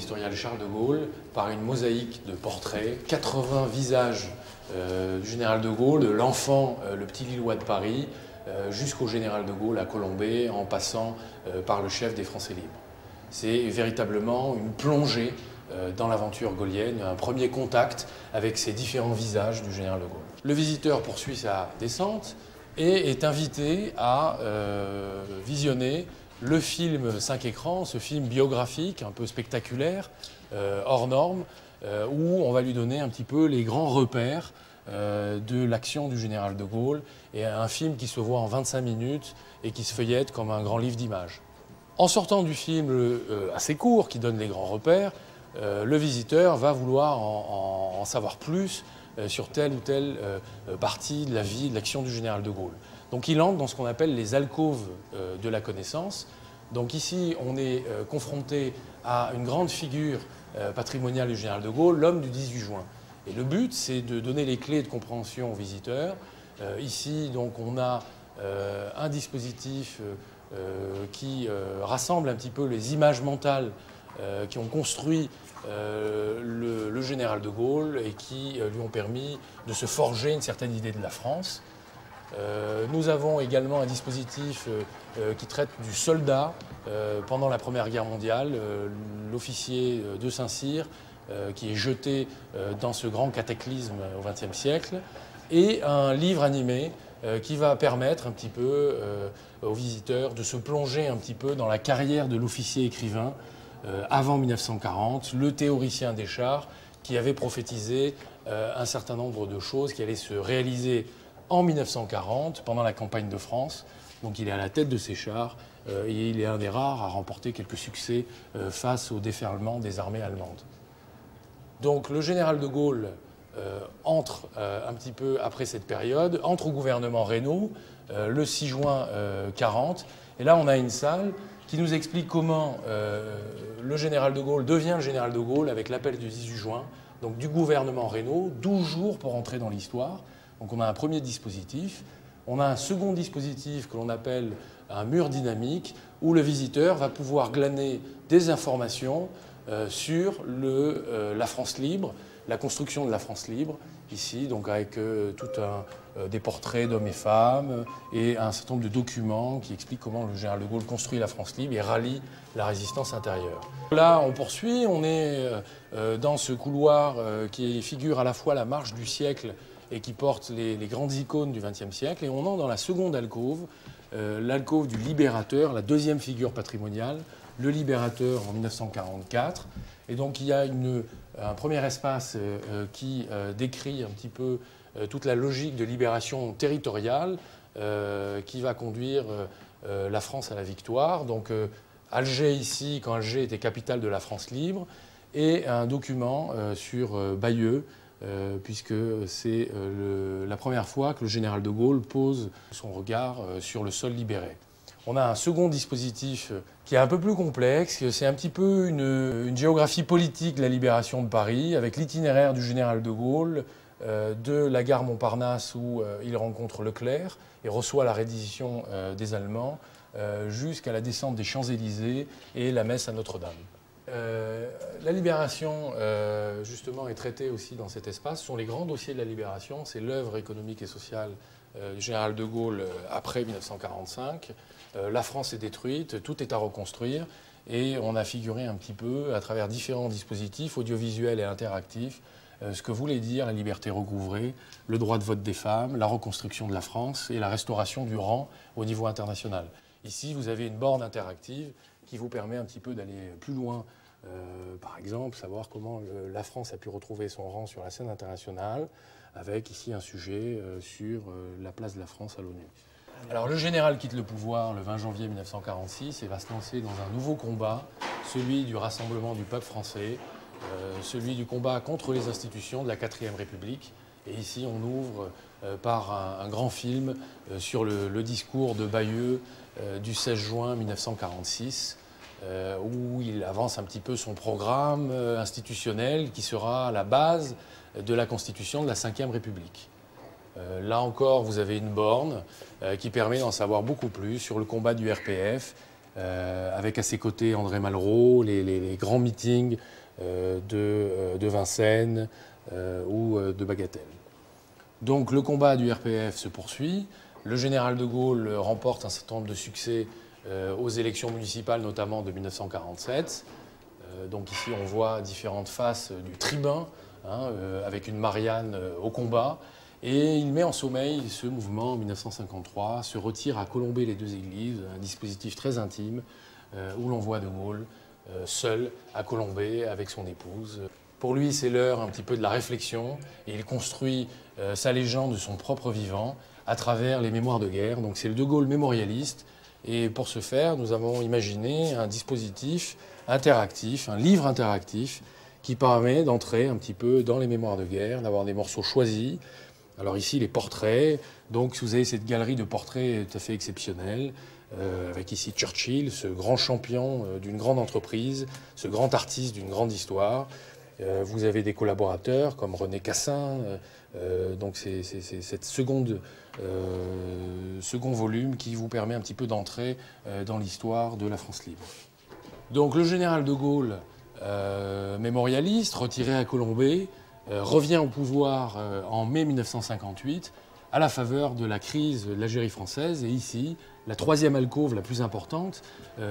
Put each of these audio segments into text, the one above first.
historial Charles de Gaulle par une mosaïque de portraits, 80 visages du général de Gaulle, de l'enfant, le petit Lillois de Paris, jusqu'au général de Gaulle à Colombey, en passant par le chef des Français libres. C'est véritablement une plongée dans l'aventure gaullienne, un premier contact avec ces différents visages du général de Gaulle. Le visiteur poursuit sa descente et est invité à visionner le film 5 écrans, ce film biographique un peu spectaculaire, hors norme, où on va lui donner un petit peu les grands repères de l'action du général de Gaulle, et un film qui se voit en 25 minutes et qui se feuillette comme un grand livre d'images. En sortant du film assez court qui donne les grands repères, le visiteur va vouloir en savoir plus sur telle ou telle partie de la vie, de l'action du général de Gaulle. Donc il entre dans ce qu'on appelle les alcôves de la connaissance. Donc ici, on est confronté à une grande figure patrimoniale du général de Gaulle, l'homme du 18 juin. Et le but, c'est de donner les clés de compréhension aux visiteurs. Ici, donc, on a un dispositif qui rassemble un petit peu les images mentales qui ont construit le général de Gaulle et qui lui ont permis de se forger une certaine idée de la France. Nous avons également un dispositif qui traite du soldat pendant la Première Guerre mondiale, l'officier de Saint-Cyr qui est jeté dans ce grand cataclysme au XXe siècle, et un livre animé qui va permettre un petit peu aux visiteurs de se plonger un petit peu dans la carrière de l'officier écrivain avant 1940, le théoricien des chars qui avait prophétisé un certain nombre de choses qui allaient se réaliser en 1940, pendant la campagne de France. Donc il est à la tête de ces chars et il est un des rares à remporter quelques succès face au déferlement des armées allemandes. Donc le général de Gaulle entre un petit peu après cette période, entre au gouvernement Reynaud le 6 juin 40. Et là on a une salle qui nous explique comment le général de Gaulle devient le général de Gaulle avec l'appel du 18 juin, donc du gouvernement Reynaud, 12 jours pour entrer dans l'histoire. Donc on a un premier dispositif. On a un second dispositif que l'on appelle un mur dynamique, où le visiteur va pouvoir glaner des informations sur la France libre, la construction de la France libre, ici, donc avec des portraits d'hommes et femmes et un certain nombre de documents qui expliquent comment le général de Gaulle construit la France libre et rallie la résistance intérieure. Là, on poursuit, on est dans ce couloir qui figure à la fois la marche du siècle et qui porte les grandes icônes du XXe siècle, et on entre dans la seconde alcôve, l'alcôve du libérateur, la deuxième figure patrimoniale, le libérateur en 1944. Et donc il y a un premier espace qui décrit un petit peu toute la logique de libération territoriale qui va conduire la France à la victoire. Donc Alger ici, quand Alger était capitale de la France libre, et un document sur Bayeux, puisque c'est la première fois que le général de Gaulle pose son regard sur le sol libéré. On a un second dispositif qui est un peu plus complexe, c'est un petit peu une géographie politique de la libération de Paris, avec l'itinéraire du général de Gaulle, de la gare Montparnasse où il rencontre Leclerc et reçoit la reddition des Allemands, jusqu'à la descente des Champs-Élysées et la messe à Notre-Dame. La libération, justement, est traitée aussi dans cet espace. Ce sont les grands dossiers de la libération, c'est l'œuvre économique et sociale du général de Gaulle après 1945. La France est détruite, tout est à reconstruire, et on a figuré un petit peu, à travers différents dispositifs audiovisuels et interactifs, ce que voulait dire la liberté recouvrée, le droit de vote des femmes, la reconstruction de la France et la restauration du rang au niveau international. Ici, vous avez une borne interactive qui vous permet un petit peu d'aller plus loin. Par exemple, savoir comment la France a pu retrouver son rang sur la scène internationale, avec ici un sujet sur la place de la France à l'ONU. Alors le général quitte le pouvoir le 20 janvier 1946 et va se lancer dans un nouveau combat, celui du rassemblement du peuple français, celui du combat contre les institutions de la 4e République. Et ici, on ouvre par un grand film sur le discours de Bayeux du 16 juin 1946, où il avance un petit peu son programme institutionnel qui sera à la base de la constitution de la 5e République. Là encore, vous avez une borne qui permet d'en savoir beaucoup plus sur le combat du RPF avec à ses côtés André Malraux, les grands meetings de Vincennes ou de Bagatelle. Donc le combat du RPF se poursuit. Le général de Gaulle remporte un certain nombre de succès aux élections municipales, notamment de 1947. Donc ici, on voit différentes faces du tribun, hein, avec une Marianne au combat. Et il met en sommeil ce mouvement en 1953, se retire à Colombey-les-Deux-Églises, un dispositif très intime, où l'on voit de Gaulle seul à Colombey avec son épouse. Pour lui, c'est l'heure un petit peu de la réflexion, et il construit sa légende de son propre vivant à travers les mémoires de guerre. Donc c'est le de Gaulle mémorialiste, et pour ce faire, nous avons imaginé un dispositif interactif, un livre interactif, qui permet d'entrer un petit peu dans les mémoires de guerre, d'avoir des morceaux choisis. Alors ici, les portraits. Donc vous avez cette galerie de portraits tout à fait exceptionnelle, avec ici Churchill, ce grand champion d'une grande entreprise, ce grand artiste d'une grande histoire. Vous avez des collaborateurs comme René Cassin. Donc c'est cette second volume qui vous permet un petit peu d'entrer dans l'histoire de la France libre. Donc le général de Gaulle, mémorialiste, retiré à Colombey, revient au pouvoir en mai 1958 à la faveur de la crise de l'Algérie française. Et ici, la troisième alcôve la plus importante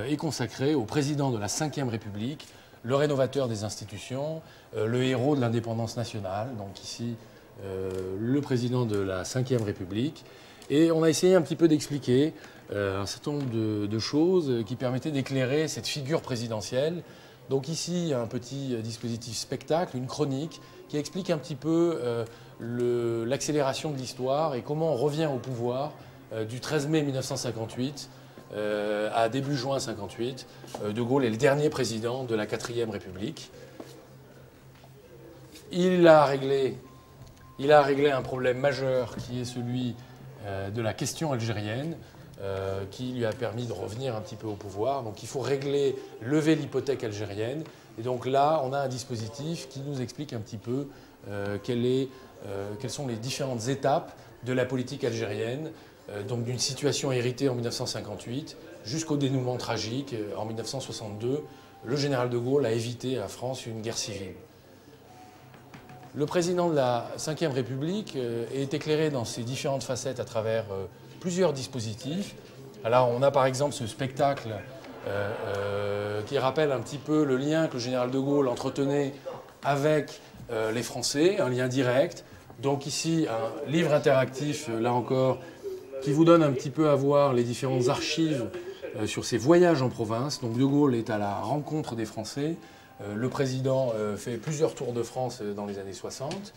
est consacrée au président de la Ve République, le rénovateur des institutions, le héros de l'indépendance nationale. Donc ici, le président de la Ve République. Et on a essayé un petit peu d'expliquer un certain nombre de choses qui permettaient d'éclairer cette figure présidentielle. Donc ici, un petit dispositif spectacle, une chronique, qui explique un petit peu l'accélération de l'histoire et comment on revient au pouvoir du 13 mai 1958 à début juin 1958. De Gaulle est le dernier président de la 4e République. Il a réglé un problème majeur qui est celui de la question algérienne, qui lui a permis de revenir un petit peu au pouvoir. Donc il faut lever l'hypothèque algérienne. Et donc là, on a un dispositif qui nous explique un petit peu quelles sont les différentes étapes de la politique algérienne, donc d'une situation héritée en 1958 jusqu'au dénouement tragique en 1962. Le général de Gaulle a évité à la France une guerre civile. Le président de la Ve République est éclairé dans ses différentes facettes à travers plusieurs dispositifs. Alors on a par exemple ce spectacle qui rappelle un petit peu le lien que le général de Gaulle entretenait avec les Français, un lien direct. Donc ici, un livre interactif, là encore, qui vous donne un petit peu à voir les différentes archives sur ses voyages en province. Donc de Gaulle est à la rencontre des Français. Le président fait plusieurs tours de France dans les années 60.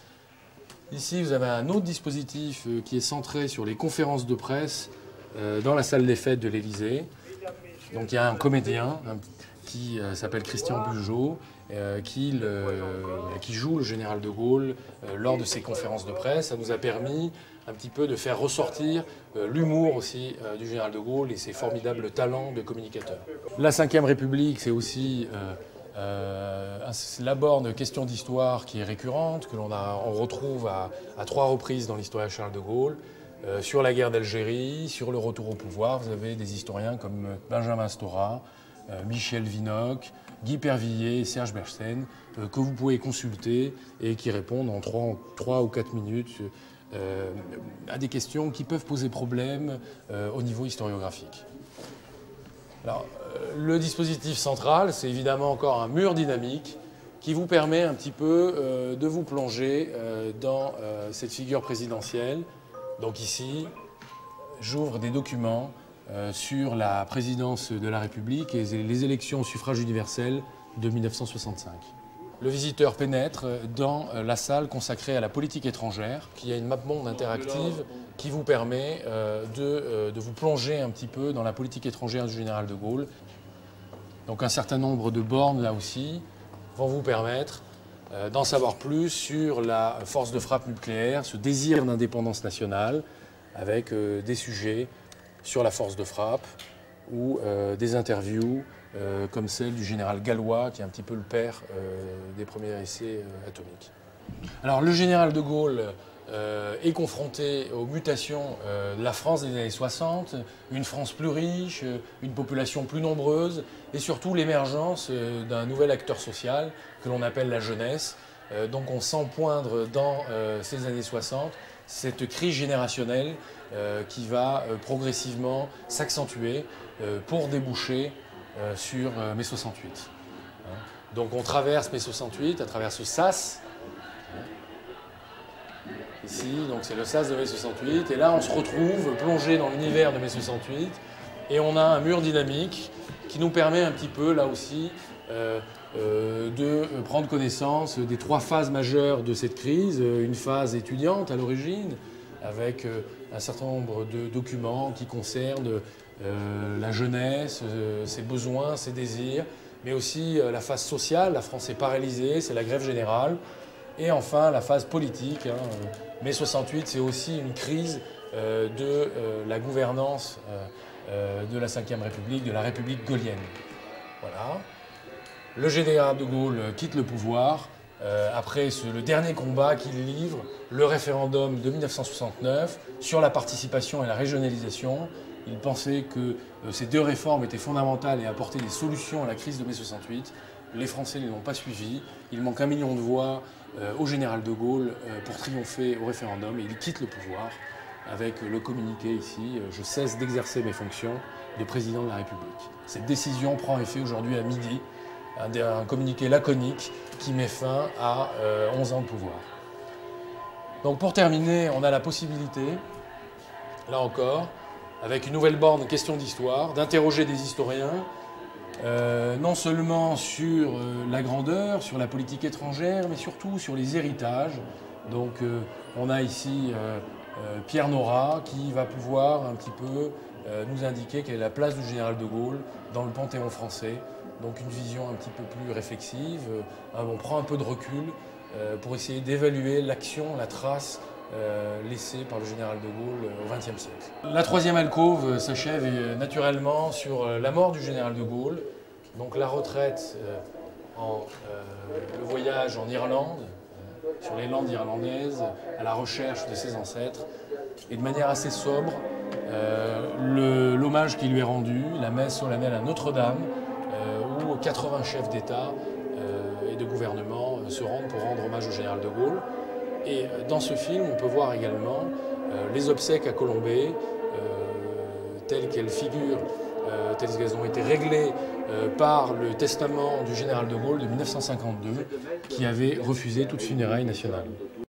Ici, vous avez un autre dispositif qui est centré sur les conférences de presse dans la salle des fêtes de l'Élysée. Donc il y a un comédien qui s'appelle Christian Bugeaud, qui joue le général de Gaulle lors de ces conférences de presse. Ça nous a permis un petit peu de faire ressortir l'humour aussi du général de Gaulle et ses formidables talents de communicateur. La Ve République, c'est aussi la borne question d'histoire qui est récurrente, que on retrouve à 3 reprises dans l'histoire de Charles de Gaulle. Sur la guerre d'Algérie, sur le retour au pouvoir, vous avez des historiens comme Benjamin Stora, Michel Vinocq, Guy Pervilliers et Serge Bechstein, que vous pouvez consulter et qui répondent en 3 ou 4 minutes à des questions qui peuvent poser problème au niveau historiographique. Alors, le dispositif central, c'est évidemment encore un mur dynamique qui vous permet un petit peu de vous plonger dans cette figure présidentielle. Donc ici, j'ouvre des documents sur la présidence de la République et les élections au suffrage universel de 1965. Le visiteur pénètre dans la salle consacrée à la politique étrangère, qui a une map-monde interactive qui vous permet de vous plonger un petit peu dans la politique étrangère du général de Gaulle. Donc un certain nombre de bornes, là aussi, vont vous permettre d'en savoir plus sur la force de frappe nucléaire, ce désir d'indépendance nationale, avec des sujets sur la force de frappe ou des interviews comme celle du général Gallois, qui est un petit peu le père des premiers essais atomiques. Alors le général de Gaulle est confrontée aux mutations de la France des années 60, une France plus riche, une population plus nombreuse et surtout l'émergence d'un nouvel acteur social que l'on appelle la jeunesse. Donc on sent poindre dans ces années 60 cette crise générationnelle qui va progressivement s'accentuer pour déboucher sur mai 68. Donc on traverse mai 68 à travers ce sas. Ici, donc c'est le sas de mai 68, et là on se retrouve plongé dans l'univers de mai 68, et on a un mur dynamique qui nous permet un petit peu, là aussi, de prendre connaissance des trois phases majeures de cette crise. Une phase étudiante à l'origine, avec un certain nombre de documents qui concernent la jeunesse, ses besoins, ses désirs, mais aussi la phase sociale. La France est paralysée, c'est la grève générale. Et enfin, la phase politique. Mai 68, c'est aussi une crise de la gouvernance de la Ve République, de la République gaulienne. Voilà. Le général de Gaulle quitte le pouvoir après le dernier combat qu'il livre, le référendum de 1969 sur la participation et la régionalisation. Il pensait que ces deux réformes étaient fondamentales et apportaient des solutions à la crise de mai 68. Les Français ne l'ont pas suivi. Il manque 1 million de voix au général de Gaulle pour triompher au référendum, et il quitte le pouvoir avec le communiqué ici « Je cesse d'exercer mes fonctions de président de la République ». Cette décision prend effet aujourd'hui à midi, un communiqué laconique qui met fin à 11 ans de pouvoir. Donc pour terminer, on a la possibilité, là encore, avec une nouvelle borne question d'histoire, d'interroger des historiens, non seulement sur la grandeur, sur la politique étrangère, mais surtout sur les héritages. Donc on a ici Pierre Nora qui va pouvoir un petit peu nous indiquer quelle est la place du général de Gaulle dans le panthéon français. Donc une vision un petit peu plus réflexive. On prend un peu de recul pour essayer d'évaluer l'action, la trace laissée par le général de Gaulle au XXe siècle. La troisième alcôve s'achève naturellement sur la mort du général de Gaulle, donc la retraite, le voyage en Irlande, sur les landes irlandaises, à la recherche de ses ancêtres, et de manière assez sobre, l'hommage qui lui est rendu, la messe solennelle à Notre-Dame, où 80 chefs d'État et de gouvernement se rendent pour rendre hommage au général de Gaulle. Et dans ce film, on peut voir également les obsèques à Colombey, telles qu'elles figurent, telles qu'elles ont été réglées par le testament du général de Gaulle de 1952, qui avait refusé toute funéraille nationale.